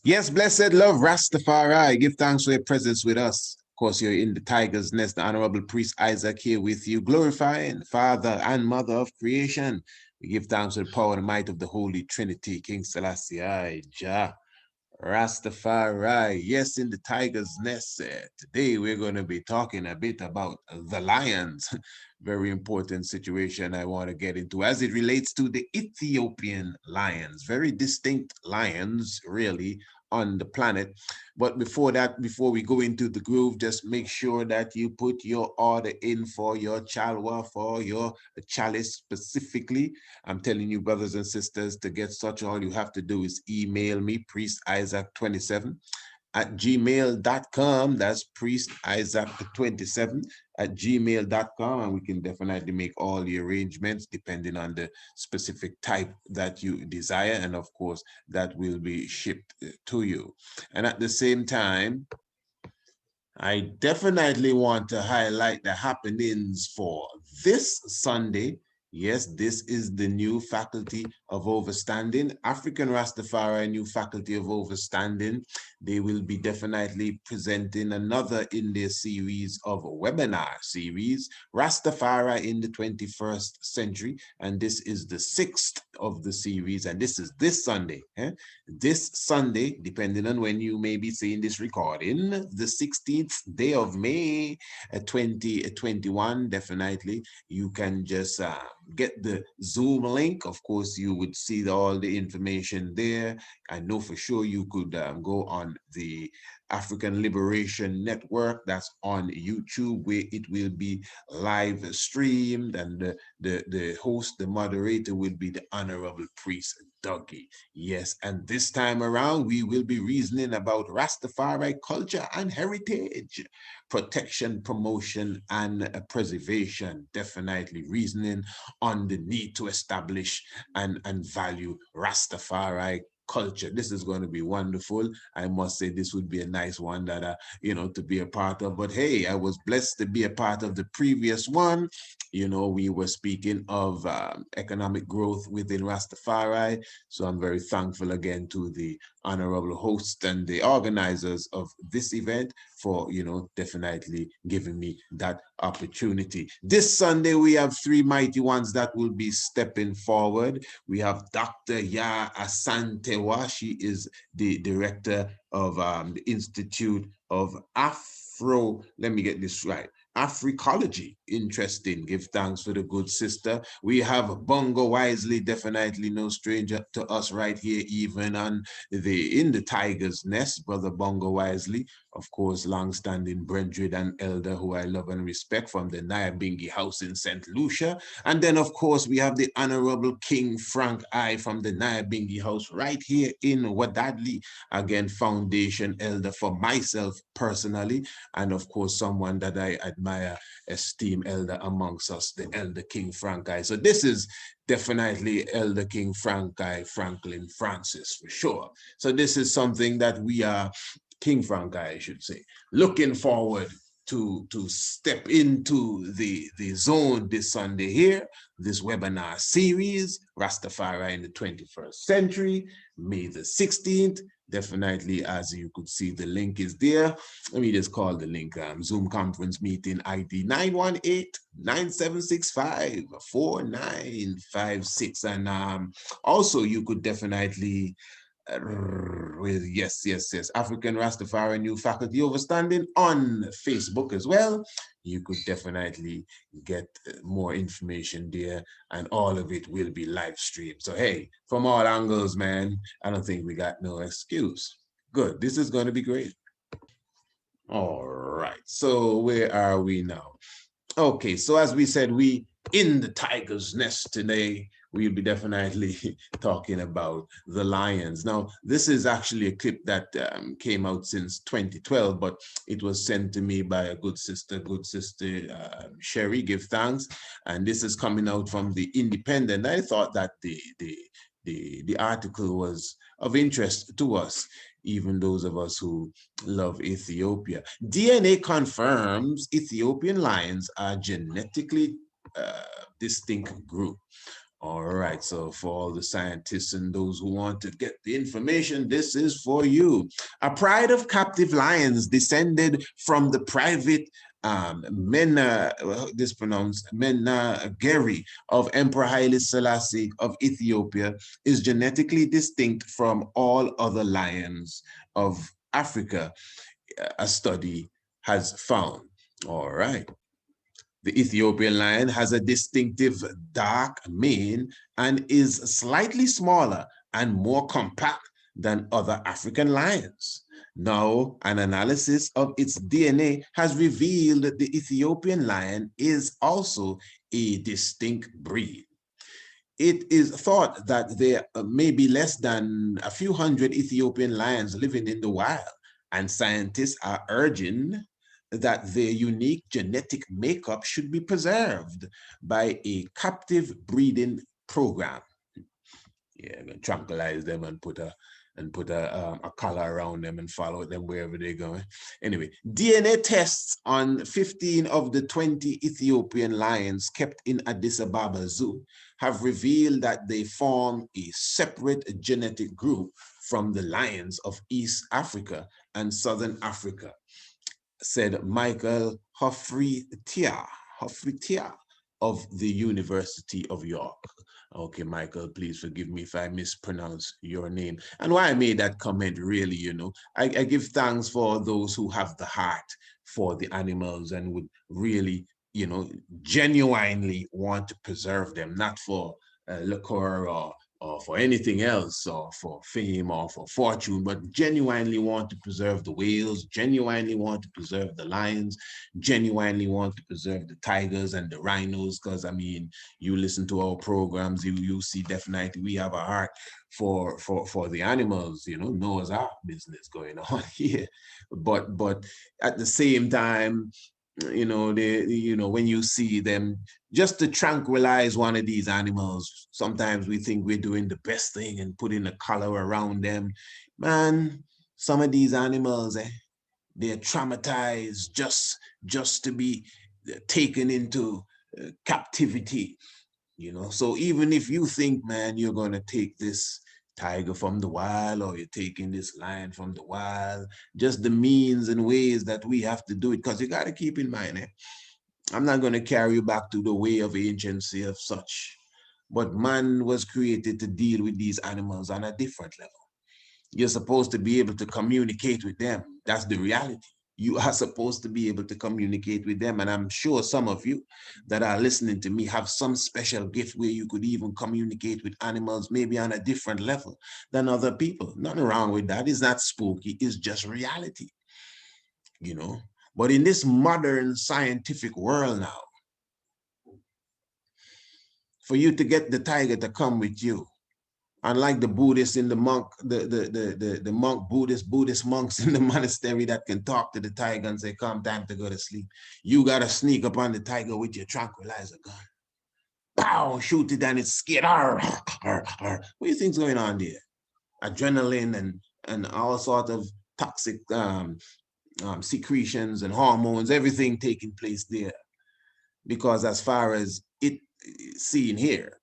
Yes, blessed love, Rastafari. Give thanks for your presence with us. Of course, you're in the tiger's nest, the Honorable Priest Isaac here with you, glorifying Father and Mother of creation. We give thanks for the power and might of the Holy Trinity, King Selassie, Jah. Rastafari, yes, in the tiger's nest. Today we're going to be talking a bit about the lions. Very important situation I want to get into as it relates to the Ethiopian lions. Very distinct lions, really, on the planet. But before that, before we go into the groove, just make sure that you put your order in for your chalwa, for your chalice specifically. I'm telling you, brothers and sisters, to get such, all you have to do is email me, priestisaac27 at gmail.com. That's priestisaac27 at gmail.com, and we can definitely make all the arrangements depending on the specific type that you desire, and of course that will be shipped to you. And at the same time, I definitely want to highlight the happenings for this Sunday. Yes, this is the new Faculty of Overstanding, African Rastafari new Faculty of Overstanding. They will be definitely presenting another in their series of webinar series, Rastafari in the 21st Century. And this is the 6th of the series. And this is this Sunday. This Sunday, depending on when you may be seeing this recording, the 16th day of May 2021, definitely. You can just get the Zoom link. Of course, you would see all the information there. I know for sure you could go on the African Liberation Network. That's on YouTube, where it will be live streamed, and the host, the moderator, will be the Honorable Priest Dougie. Yes, and this time around, we will be reasoning about Rastafari culture and heritage, protection, promotion, and preservation. Definitely reasoning on the need to establish and value Rastafari culture. This is going to be wonderful. I must say this would be a nice one that to be a part of. But hey, I was blessed to be a part of the previous one. We were speaking of economic growth within Rastafari. So I'm very thankful again to the honorable host and the organizers of this event for, definitely giving me that opportunity. This Sunday, we have three mighty ones that will be stepping forward. We have Dr. Ya Asantewa. She is the director of the Institute of let me get this right, Africology. Interesting. Give thanks for the good sister. We have Bongo Wisely, definitely no stranger to us right here, even in the tiger's nest, Brother Bongo Wisely. Of course, long-standing brethren and elder who I love and respect from the Nyabingi House in St. Lucia. And then, of course, we have the Honorable King Frank I from the Nyabingi House right here in Wadadli. Again, foundation elder for myself personally, and of course, someone that I admire, esteem elder amongst us, the Elder King Frank I. So this is definitely Elder King Frank I, Franklin Francis, for sure. So this is something that we are, King Frank I should say, looking forward to step into the zone this Sunday here, this webinar series, Rastafari in the 21st Century, May the 16th. Definitely, as you could see, the link is there. Let me just call the link Zoom conference meeting ID 918-9765-4956. And also you could definitely with yes, African Rastafari New Faculty Overstanding on Facebook as well. You could definitely get more information there, and all of it will be live streamed. So hey, from all angles, man, I don't think we got no excuse. Good, this is going to be great. All right, so where are we now? Okay, so as we said, we in the tiger's nest today. We'll be definitely talking about the lions. Now, this is actually a clip that came out since 2012, but it was sent to me by a good sister, Sherry, give thanks. And this is coming out from the Independent. I thought that the article was of interest to us, even those of us who love Ethiopia. DNA confirms Ethiopian lions are genetically distinct group. All right, so for all the scientists and those who want to get the information, this is for you. A pride of captive lions descended from the private Menageri of Emperor Haile Selassie of Ethiopia is genetically distinct from all other lions of Africa, a study has found. All right. The Ethiopian lion has a distinctive dark mane and is slightly smaller and more compact than other African lions. Now, an analysis of its DNA has revealed that the Ethiopian lion is also a distinct breed. It is thought that there may be less than a few hundred Ethiopian lions living in the wild, and scientists are urging that their unique genetic makeup should be preserved by a captive breeding program. Yeah, I'm gonna tranquilize them and put a collar around them and follow them wherever they're going. Anyway, DNA tests on 15 of the 20 Ethiopian lions kept in Addis Ababa Zoo have revealed that they form a separate genetic group from the lions of East Africa and Southern Africa, said Michael Hofretia of the University of York. Okay, Michael, please forgive me if I mispronounce your name. And why I made that comment, really, I give thanks for those who have the heart for the animals and would really, genuinely want to preserve them, not for liquor or for anything else, or for fame or for fortune, but genuinely want to preserve the whales, genuinely want to preserve the lions, genuinely want to preserve the tigers and the rhinos. Because I mean, you listen to our programs, you see definitely we have a heart for the animals. Noah's Ark business going on here. But at the same time, when you see them, just to tranquilize one of these animals, sometimes we think we're doing the best thing and putting a collar around them. Man, some of these animals, they're traumatized just to be taken into captivity. So even if you think, man, you're going to take this tiger from the wild, or you're taking this lion from the wild, just the means and ways that we have to do it, because you got to keep in mind, I'm not going to carry you back to the way of anciency of such, but man was created to deal with these animals on a different level. You're supposed to be able to communicate with them. That's the reality. You are supposed to be able to communicate with them. And I'm sure some of you that are listening to me have some special gift where you could even communicate with animals, maybe on a different level than other people. Nothing wrong with that. It's not spooky. It's just reality, But in this modern scientific world now, for you to get the tiger to come with you, unlike the Buddhists in the monk, the monk Buddhist monks in the monastery that can talk to the tiger and say, come, time to go to sleep. You got to sneak up on the tiger with your tranquilizer gun. Pow, shoot it and it's scared. Arr, arr, arr. What do you think's going on there? Adrenaline and all sorts of toxic secretions and hormones, everything taking place there. Because as far as it seen here,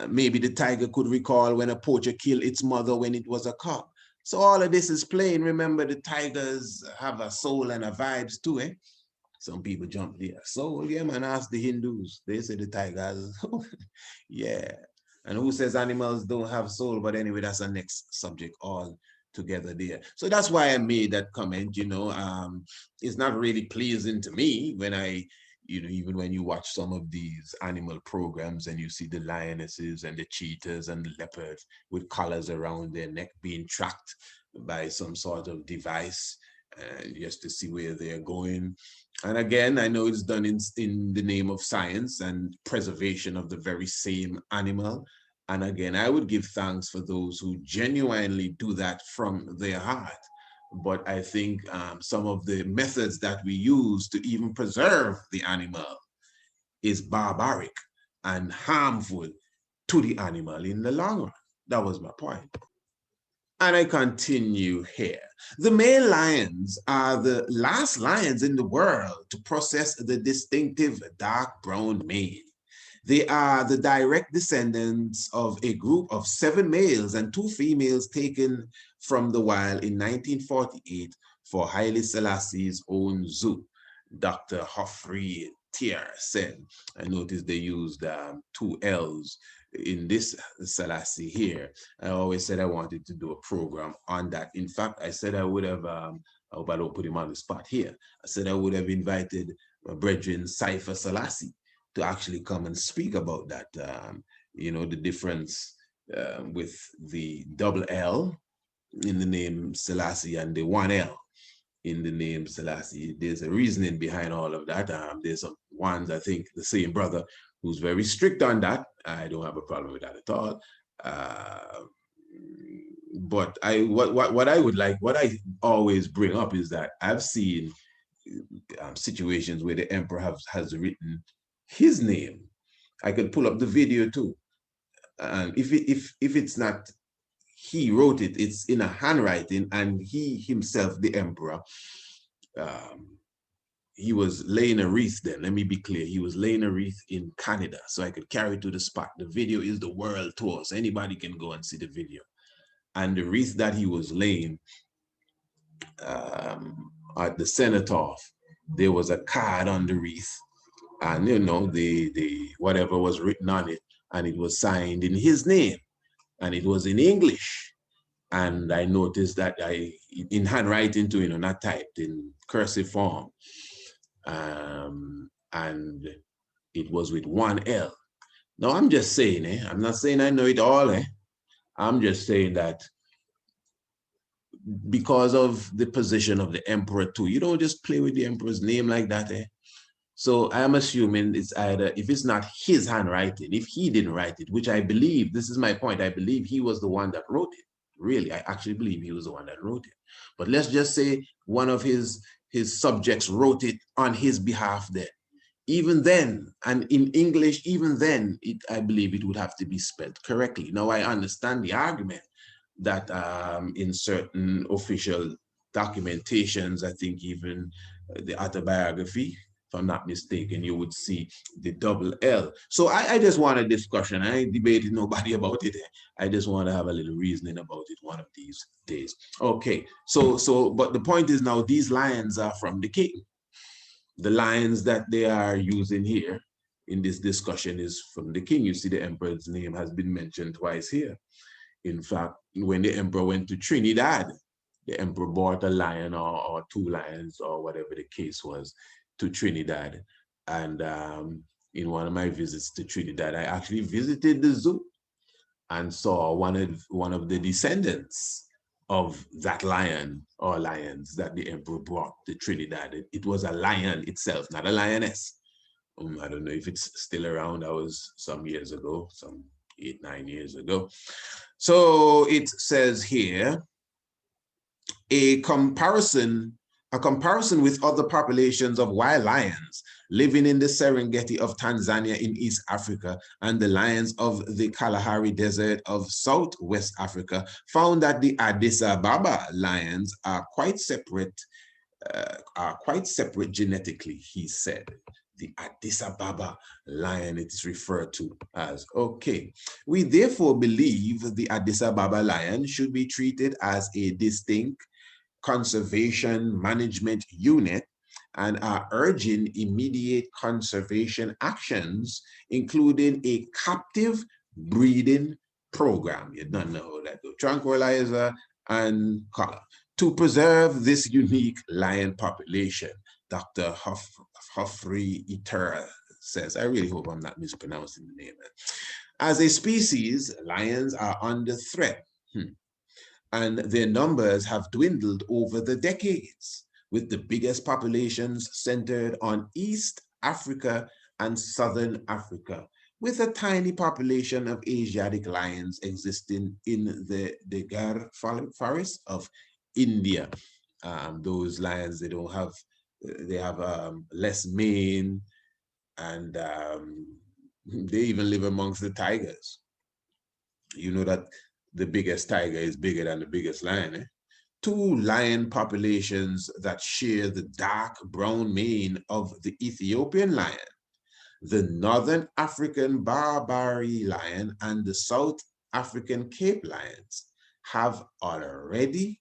maybe the tiger could recall when a poacher killed its mother when it was a cub. So all of this is playing. Remember, the tigers have a soul and a vibes too, eh? Some people jump there. Soul, yeah, man, ask the Hindus. They say the tigers, yeah. And who says animals don't have soul? But anyway, that's the next subject all together there. So that's why I made that comment, it's not really pleasing to me when even when you watch some of these animal programs and you see the lionesses and the cheetahs and the leopards with collars around their neck being tracked by some sort of device, just to see where they're going. And again, I know it's done in the name of science and preservation of the very same animal. And again, I would give thanks for those who genuinely do that from their heart. But I think some of the methods that we use to even preserve the animal is barbaric and harmful to the animal in the long run. That was my point. And I continue here. The male lions are the last lions in the world to possess the distinctive dark brown mane. They are the direct descendants of a group of 7 males and 2 females taken from the wild in 1948 for Haile Selassie's own zoo, Dr. Humphrey Tier said. I noticed they used 2 L's in this Selassie here. I always said I wanted to do a program on that. In fact, I said I would have, I hope I don't put him on the spot here. I said I would have invited my brethren Cypher Selassie to actually come and speak about that. You know, the difference with the double L in the name Selassie and the 1 L in the name Selassie. There's a reasoning behind all of that. There's some ones, I think, the same brother who's very strict on that. I don't have a problem with that at all. But what I would like, what I always bring up is that I've seen situations where the emperor has written his name. I could pull up the video too. And if it's not he wrote it, it's in a handwriting, and he himself, the emperor, he was laying a wreath then. Let me be clear. He was laying a wreath in Canada, so I could carry it to the spot. The video is the world tour, so anybody can go and see the video. And the wreath that he was laying at the cenotaph, there was a card on the wreath, and you know, the whatever was written on it, and it was signed in his name, and it was in English. And I noticed that in handwriting too, you know, not typed, in cursive form. And it was with 1 L. Now I'm just saying, I'm not saying I know it all, I'm just saying that because of the position of the emperor too, you don't just play with the emperor's name like that, So I'm assuming it's either, if it's not his handwriting, if he didn't write it, which I believe, this is my point, I believe he was the one that wrote it. Really, I actually believe he was the one that wrote it. But let's just say one of his subjects wrote it on his behalf then. Even then, and in English, even then, I believe it would have to be spelled correctly. Now, I understand the argument that in certain official documentations, I think even the autobiography, if I'm not mistaken, you would see the double L. So I just want a discussion. I ain't debating nobody about it. I just want to have a little reasoning about it one of these days. Okay, but the point is now these lions are from the king. The lions that they are using here in this discussion is from the king. You see the emperor's name has been mentioned twice here. In fact, when the emperor went to Trinidad, the emperor bought a lion or 2 lions or whatever the case was to Trinidad. And in one of my visits to Trinidad, I actually visited the zoo and saw one of the descendants of that lion or lions that the emperor brought to Trinidad. It was a lion itself, not a lioness. I don't know if it's still around. That was some years ago, some 8, 9 years ago. So it says here, a comparison with other populations of wild lions living in the Serengeti of Tanzania in East Africa and the lions of the Kalahari Desert of Southwest Africa found that the Addis Ababa lions are quite separate genetically, he said. The Addis Ababa lion it is referred to as. Okay, we therefore believe the Addis Ababa lion should be treated as a distinct conservation management unit and are urging immediate conservation actions, including a captive breeding program. You don't know that, tranquilizer and collar, to preserve this unique lion population. Dr. Humphrey Itera says. I really hope I'm not mispronouncing the name. As a species, lions are under threat. And their numbers have dwindled over the decades, with the biggest populations centered on East Africa and Southern Africa, with a tiny population of Asiatic lions existing in the Degar forest of India. Those lions, they have less mane, and they even live amongst the tigers. You know that the biggest tiger is bigger than the biggest lion. 2 lion populations that share the dark brown mane of the Ethiopian lion The Northern African Barbary lion and the South African Cape lions have already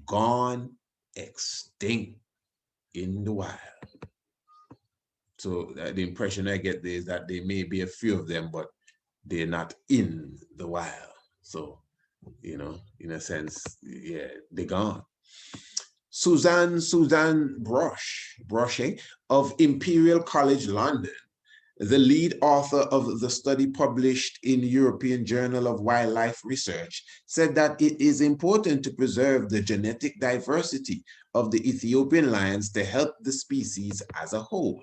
gone extinct in the wild. So the impression I get there is that there may be a few of them, but they're not in the wild. So, you know, in a sense, yeah, they're gone. Suzanne Brochet of Imperial College London, the lead author of the study published in European Journal of Wildlife Research, said that it is important to preserve the genetic diversity of the Ethiopian lions to help the species as a whole.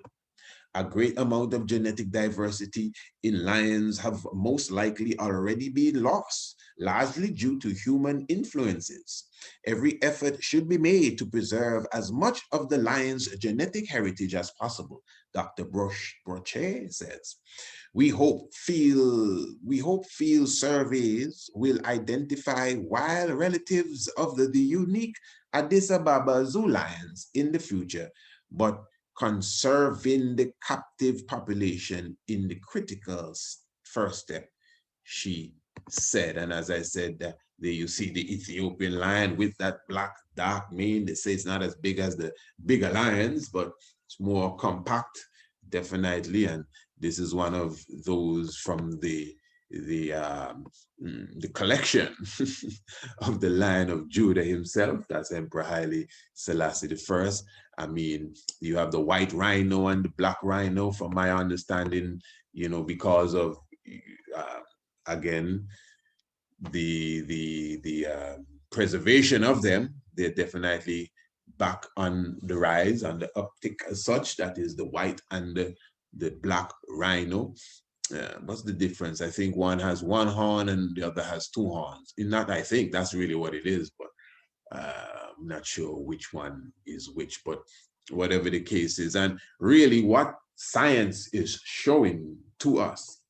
A great amount of genetic diversity in lions have most likely already been lost, largely due to human influences. Every effort should be made to preserve as much of the lion's genetic heritage as possible, Dr. Brochet says. We hope field surveys will identify wild relatives of the unique Addis Ababa zoo lions in the future, but conserving the captive population in the critical first step, she said. And as I said, there you see the Ethiopian lion with that black dark mane. They say it's not as big as the bigger lions, but it's more compact, definitely. And this is one of those from the collection of the Lion of Judah himself. That's Emperor Haile Selassie I. I mean, you have the white rhino and the black rhino, from my understanding, you know, because of again the preservation of them. They're definitely back on the rise, on the uptick as such. That is the white and the black rhino. What's the difference? I think one has one horn and the other has two horns. In that, I think that's really what it is, but I'm not sure which one is which, but whatever the case is. And really what science is showing to us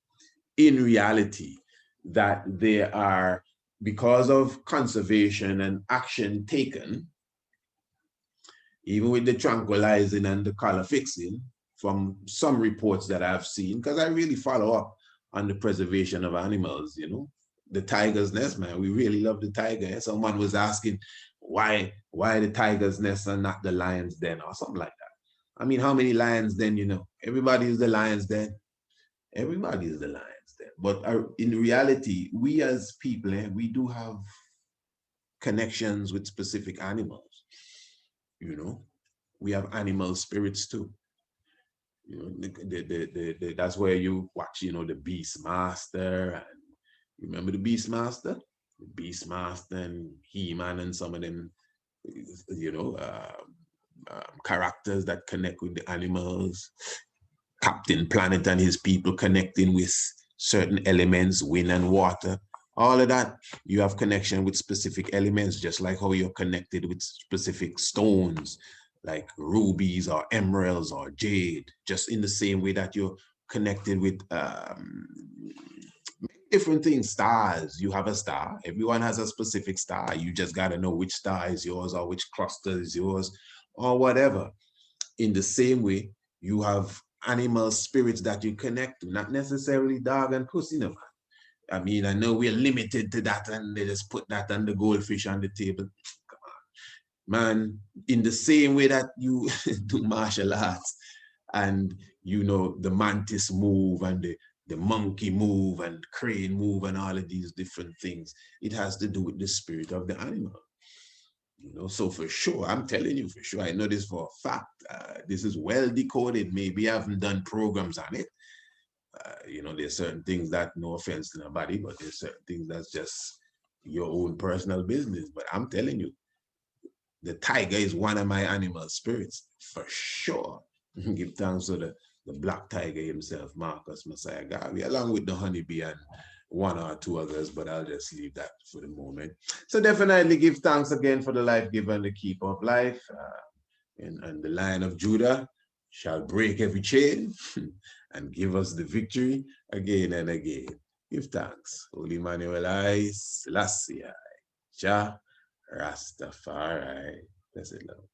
in reality, that there are, because of conservation and action taken, even with the tranquilizing and the color fixing, from some reports that I've seen, because I really follow up on the preservation of animals, you know. The tiger's nest, man, we really love the tiger. Someone was asking why the tiger's nest and not the lion's den or something like that. I mean, how many lions den, you know? Everybody is the lion's den. Everybody is the lion's den. But in reality, we as people, we do have connections with specific animals, you know. We have animal spirits too. You know, that's where you watch, you know, the Beastmaster, and you remember the Beastmaster? The Beastmaster and He-Man and some of them, you know, characters that connect with the animals. Captain Planet and his people connecting with certain elements, wind and water. All of that, you have connection with specific elements, just like how you're connected with specific stones, like rubies or emeralds or jade, just in the same way that you're connected with different things. Stars, you have a star. Everyone has a specific star. You just got to know which star is yours or which cluster is yours or whatever. In the same way, you have animal spirits that you connect to, not necessarily dog and pussy, no. I mean, I know we're limited to that, and they just put that on the goldfish on the table. Come on, man. In the same way that you do martial arts, and you know the mantis move and the monkey move and crane move and all of these different things, it has to do with the spirit of the animal. You know, so for sure, I'm telling you for sure, I know this for a fact. This is well decoded. Maybe I haven't done programs on it. You know, there's certain things that, no offense to nobody, but there's certain things that's just your own personal business. But I'm telling you, the tiger is one of my animal spirits for sure. Give thanks to the black tiger himself, Marcus Messiah Garvey, along with the honeybee and one or two others, but I'll just leave that for the moment. So definitely give thanks again for the life giver and the keeper of life. And the Lion of Judah shall break every chain and give us the victory again and again. Give thanks. Holy Manuel Haile Selassie'S, Jah Rastafari. Blessed love.